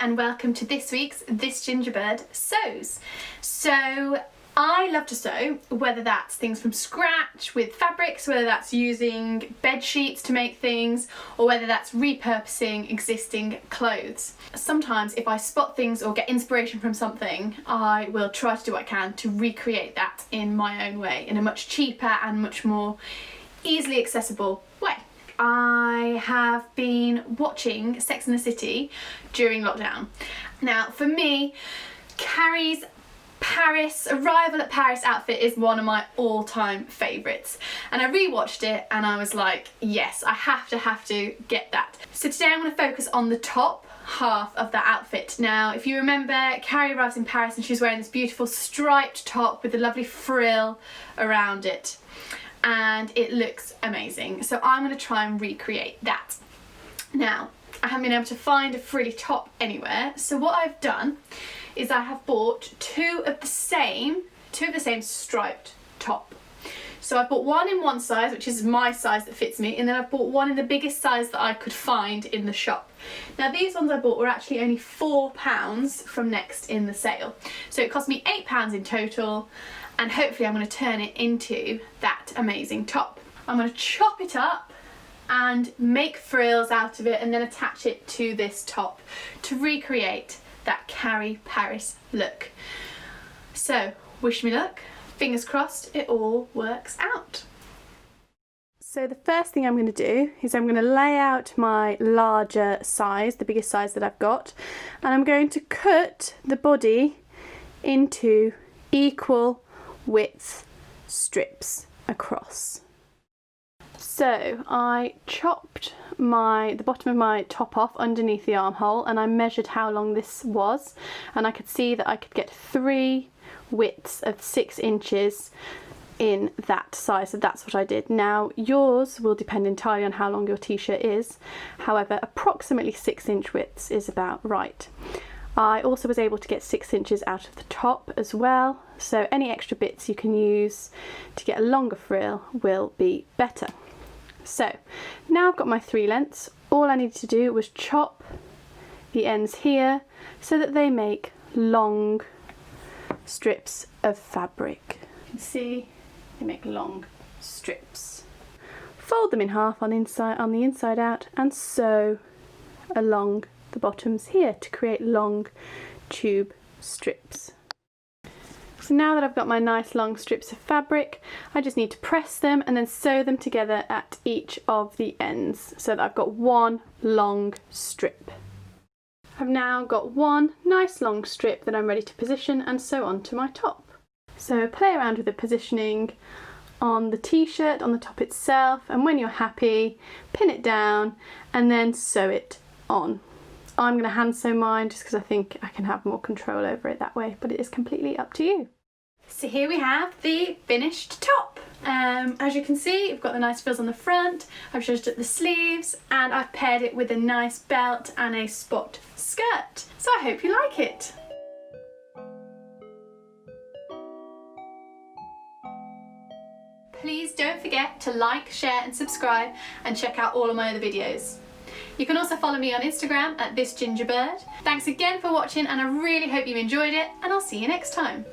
and welcome to this week's This Gingerbird Sews. So I love to sew, whether that's things from scratch with fabrics, whether that's using bed sheets to make things, or whether that's repurposing existing clothes. Sometimes if I spot things or get inspiration from something, I will try to do what I can to recreate that in my own way, in a much cheaper and much more easily accessible way. I have been watching Sex and the City during lockdown. Now for me, Carrie's Arrival at Paris outfit is one of my all-time favourites, and I rewatched it and I was like, yes, I have to get that. So today I'm going to focus on the top half of that outfit. Now if you remember, Carrie arrives in Paris and she's wearing this beautiful striped top with a lovely frill around it, and it looks amazing. So I'm going to try and recreate that. Now I haven't been able to find a frilly top anywhere, so what I've done is I have bought two of the same striped top. So I've bought one in one size, which is my size that fits me, and then I've bought one in the biggest size that I could find in the shop. Now these ones I bought were actually only £4 from Next in the sale. So it cost me £8 in total, and hopefully I'm going to turn it into that amazing top. I'm going to chop it up and make frills out of it and then attach it to this top to recreate that Carrie Paris look. So wish me luck, fingers crossed it all works out. So the first thing I'm going to do is I'm going to lay out my larger size, the biggest size that I've got, and I'm going to cut the body into equal width strips across. So I chopped the bottom of my top off underneath the armhole, and I measured how long this was, and I could see that I could get 3 widths of 6 inches in that size, so that's what I did. Now yours will depend entirely on how long your t-shirt is, however approximately 6-inch widths is about right. I also was able to get 6 inches out of the top as well, so any extra bits you can use to get a longer frill will be better. So now I've got my 3 lengths, all I needed to do was chop the ends here so that they make long strips of fabric. You can see they make long strips. Fold them in half on the inside out and sew along the bottoms here to create long tube strips. So now that I've got my nice long strips of fabric, I just need to press them and then sew them together at each of the ends so that I've got one long strip. I've now got one nice long strip that I'm ready to position and sew onto my top. So play around with the positioning on the t-shirt, on the top itself, and when you're happy, pin it down and then sew it on. I'm going to hand sew mine just because I think I can have more control over it that way, but it is completely up to you. So here we have the finished top. As you can see, we've got the nice frills on the front, I've zhuzhed up the sleeves, and I've paired it with a nice belt and a spot skirt. So I hope you like it. Please don't forget to like, share and subscribe, and check out all of my other videos. You can also follow me on Instagram at thisgingerbird. Thanks again for watching, and I really hope you enjoyed it, and I'll see you next time.